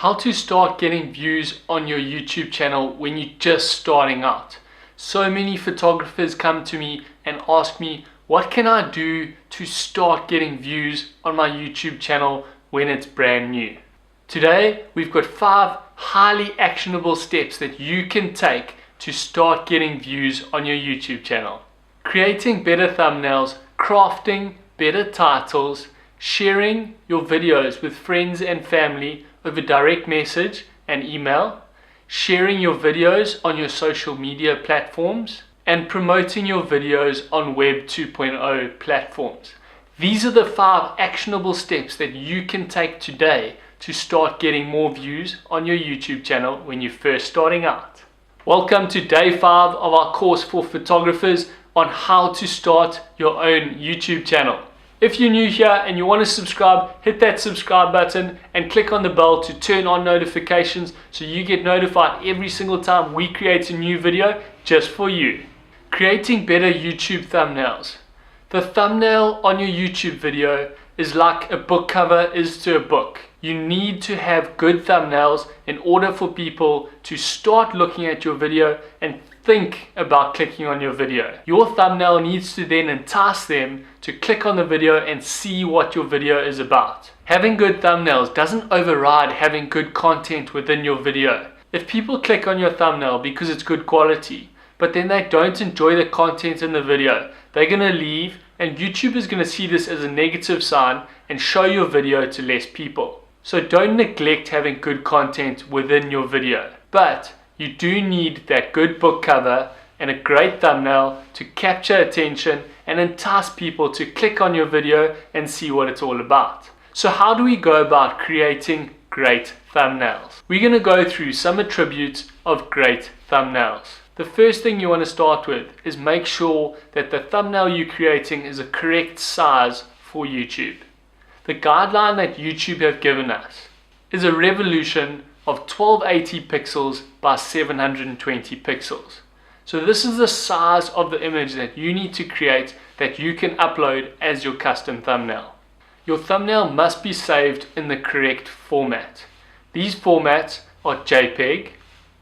How to start getting views on your YouTube channel when you're just starting out. So many photographers come to me and ask me, what can I do to start getting views on my YouTube channel when it's brand new? Today, we've got 5 highly actionable steps that you can take to start getting views on your YouTube channel. Creating better thumbnails, crafting better titles, sharing your videos with friends and family over direct message and email, sharing your videos on your social media platforms, and promoting your videos on Web 2.0 platforms. These are the 5 actionable steps that you can take today to start getting more views on your YouTube channel when you're first starting out. Welcome to day 5 of our course for photographers on how to start your own YouTube channel. If you're new here and you want to subscribe, hit that subscribe button and click on the bell to turn on notifications so you get notified every single time we create a new video just for you. Creating better YouTube thumbnails. The thumbnail on your YouTube video is like a book cover is to a book. You need to have good thumbnails in order for people to start looking at your video and think about clicking on your video. Your thumbnail needs to then entice them to click on the video and see what your video is about. Having good thumbnails doesn't override having good content within your video. If people click on your thumbnail because it's good quality, but then they don't enjoy the content in the video, they're going to leave, and YouTube is going to see this as a negative sign and show your video to less people. So don't neglect having good content within your video. But you do need that good book cover and a great thumbnail to capture attention and entice people to click on your video and see what it's all about. So how do we go about creating great thumbnails? We're going to go through some attributes of great thumbnails. The first thing you want to start with is make sure that the thumbnail you're creating is a correct size for YouTube. The guideline that YouTube have given us is a resolution of 1280 pixels by 720 pixels. So this is the size of the image that you need to create that you can upload as your custom thumbnail. Your thumbnail must be saved in the correct format. These formats are JPEG,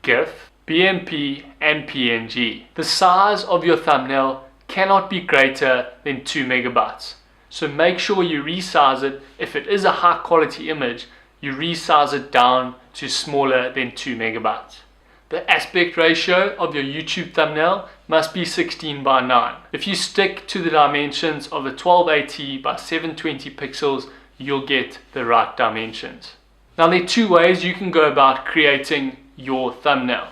GIF, BMP and PNG. The size of your thumbnail cannot be greater than 2 megabytes. So make sure you resize it. If it is a high quality image, you resize it down to smaller than 2 megabytes. The aspect ratio of your YouTube thumbnail must be 16:9. If you stick to the dimensions of a 1280 by 720 pixels, you'll get the right dimensions. Now there are 2 ways you can go about creating your thumbnail.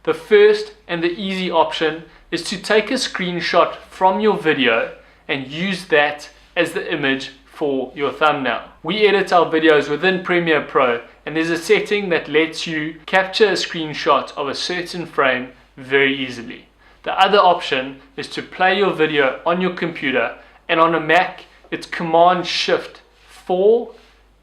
The first and the easy option is to take a screenshot from your video and use that as the image for your thumbnail. We edit our videos within Premiere Pro, and there's a setting that lets you capture a screenshot of a certain frame very easily. The other option is to play your video on your computer, and on a Mac it's Command-Shift-4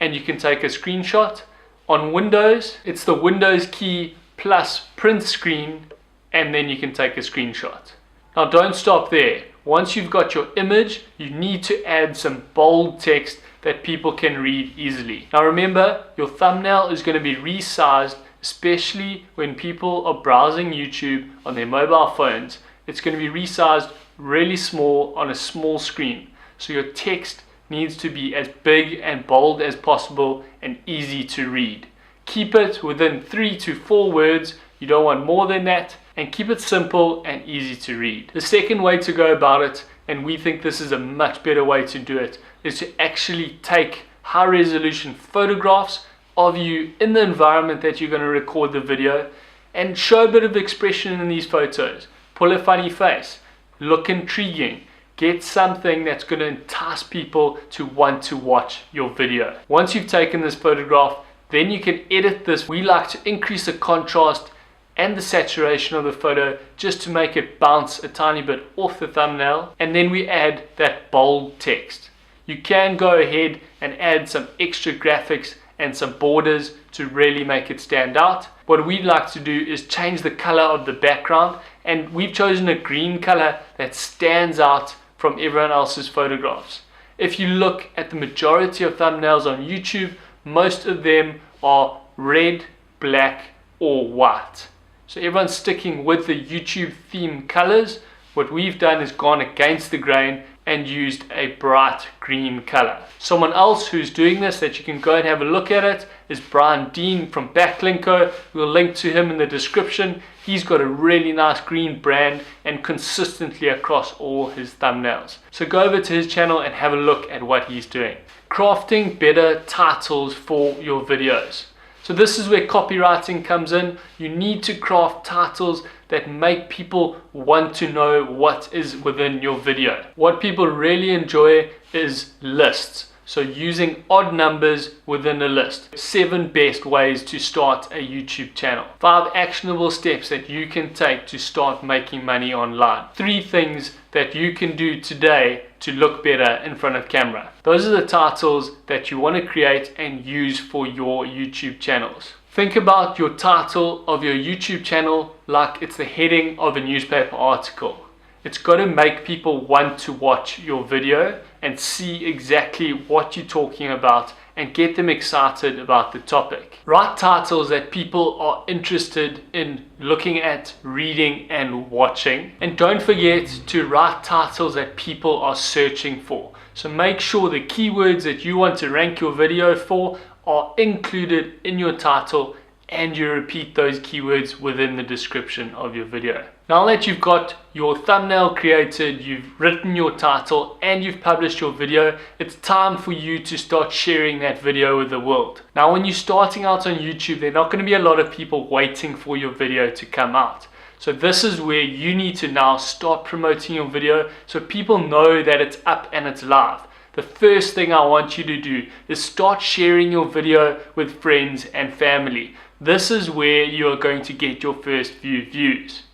and you can take a screenshot. On Windows it's the Windows key plus print screen and then you can take a screenshot. Now don't stop there. Once you've got your image, you need to add some bold text that people can read easily. Now remember, your thumbnail is going to be resized, especially when people are browsing YouTube on their mobile phones. It's going to be resized really small on a small screen. So your text needs to be as big and bold as possible and easy to read. Keep it within 3 to 4 words. You don't want more than that. And keep it simple and easy to read. The second way to go about it, and we think this is a much better way to do it, is to actually take high resolution photographs of you in the environment that you're going to record the video and show a bit of expression in these photos. Pull a funny face, look intriguing, get something that's going to entice people to want to watch your video. Once you've taken this photograph, then you can edit this. We like to increase the contrast and the saturation of the photo just to make it bounce a tiny bit off the thumbnail, and then we add that bold text. You can go ahead and add some extra graphics and some borders to really make it stand out. What we'd like to do is change the color of the background, and we've chosen a green color that stands out from everyone else's photographs. If you look at the majority of thumbnails on YouTube, most of them are red, black, or white. So everyone's sticking with the YouTube theme colors. What we've done is gone against the grain and used a bright green color. Someone else who's doing this that you can go and have a look at it is Brian Dean from Backlinko. We'll link to him in the description. He's got a really nice green brand and consistently across all his thumbnails. So go over to his channel and have a look at what he's doing. Crafting better titles for your videos. So this is where copywriting comes in. You need to craft titles that make people want to know what is within your video. What people really enjoy is lists. So using odd numbers within a list. 7 best ways to start a YouTube channel. 5 actionable steps that you can take to start making money online. 3 things that you can do today to look better in front of camera. Those are the titles that you want to create and use for your YouTube channels. Think about your title of your YouTube channel like it's the heading of a newspaper article. It's got to make people want to watch your video and see exactly what you're talking about and get them excited about the topic. Write titles that people are interested in looking at, reading, and watching. And don't forget to write titles that people are searching for. So make sure the keywords that you want to rank your video for are included in your title, and you repeat those keywords within the description of your video. Now that you've got your thumbnail created, you've written your title, and you've published your video, it's time for you to start sharing that video with the world. Now when you're starting out on YouTube, there are not going to be a lot of people waiting for your video to come out. So this is where you need to now start promoting your video so people know that it's up and it's live. The first thing I want you to do is start sharing your video with friends and family. This is where you are going to get your first few views.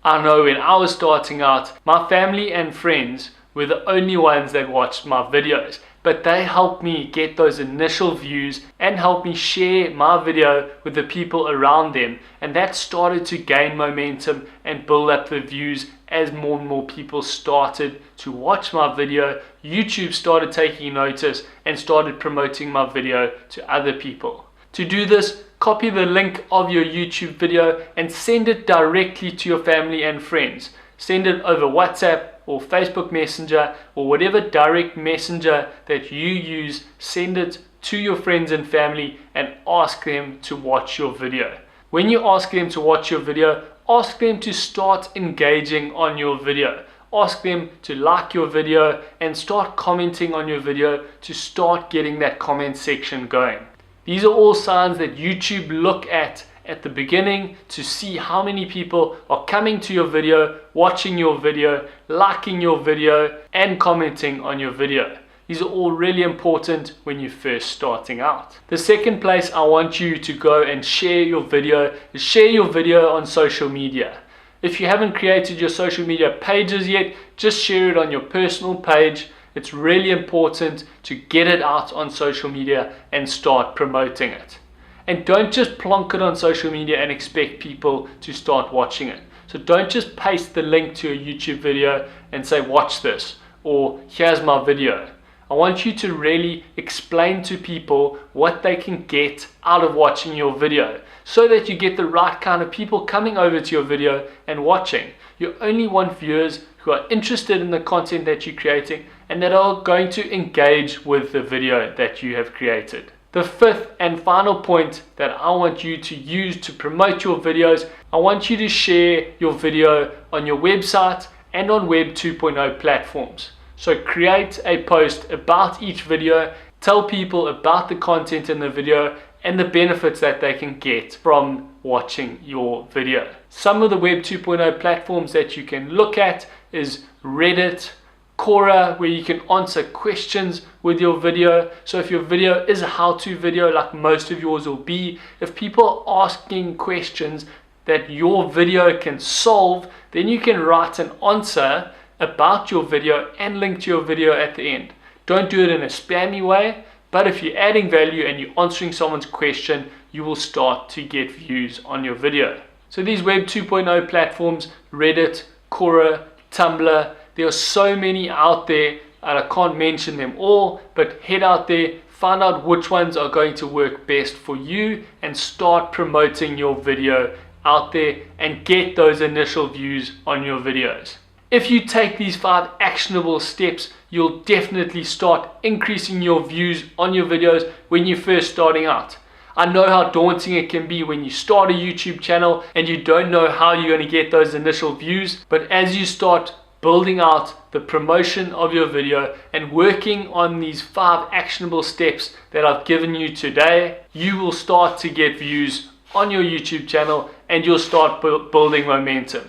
I know when I was starting out, my family and friends were the only ones that watched my videos, but they helped me get those initial views and helped me share my video with the people around them, and that started to gain momentum and build up the views. As more and more people started to watch my video, YouTube started taking notice and started promoting my video to other people. To do this, copy the link of your YouTube video and send it directly to your family and friends. Send it over WhatsApp or Facebook Messenger or whatever direct messenger that you use. Send it to your friends and family and ask them to watch your video. When you ask them to watch your video, ask them to start engaging on your video. Ask them to like your video and start commenting on your video to start getting that comment section going. These are all signs that YouTube look at the beginning to see how many people are coming to your video, watching your video, liking your video, and commenting on your video. These are all really important when you're first starting out. The second place I want you to go and share your video is share your video on social media. If you haven't created your social media pages yet, just share it on your personal page. It's really important to get it out on social media and start promoting it. And don't just plonk it on social media and expect people to start watching it. So don't just paste the link to a YouTube video and say, watch this, or here's my video. I want you to really explain to people what they can get out of watching your video so that you get the right kind of people coming over to your video and watching. You only want viewers who are interested in the content that you're creating and that are going to engage with the video that you have created. The fifth and final point that I want you to use to promote your videos, I want you to share your video on your website and on Web 2.0 platforms. So create a post about each video, tell people about the content in the video and the benefits that they can get from watching your video. Some of the Web 2.0 platforms that you can look at is Reddit, Quora, where you can answer questions with your video. So if your video is a how-to video like most of yours will be, if people are asking questions that your video can solve, then you can write an answer about your video and link to your video at the end. Don't do it in a spammy way, but if you're adding value and you're answering someone's question, you will start to get views on your video. So these Web 2.0 platforms, Reddit, Quora, Tumblr, there are so many out there and I can't mention them all, but head out there, find out which ones are going to work best for you, and start promoting your video out there and get those initial views on your videos. If you take these 5 actionable steps, you'll definitely start increasing your views on your videos when you're first starting out. I know how daunting it can be when you start a YouTube channel and you don't know how you're going to get those initial views, but as you start building out the promotion of your video and working on these 5 actionable steps that I've given you today, you will start to get views on your YouTube channel and you'll start building momentum.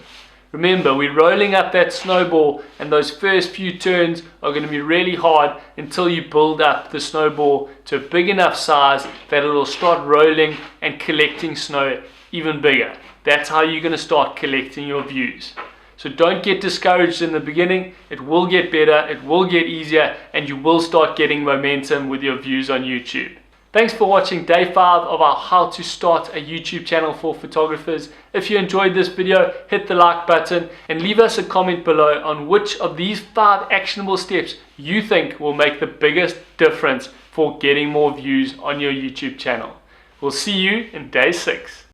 Remember, we're rolling up that snowball, and those first few turns are going to be really hard until you build up the snowball to a big enough size that it'll start rolling and collecting snow even bigger. That's how you're going to start collecting your views. So don't get discouraged in the beginning. It will get better, it will get easier, and you will start getting momentum with your views on YouTube. Thanks for watching day 5 of our How to Start a YouTube Channel for Photographers. If you enjoyed this video, hit the like button and leave us a comment below on which of these 5 actionable steps you think will make the biggest difference for getting more views on your YouTube channel. We'll see you in day 6.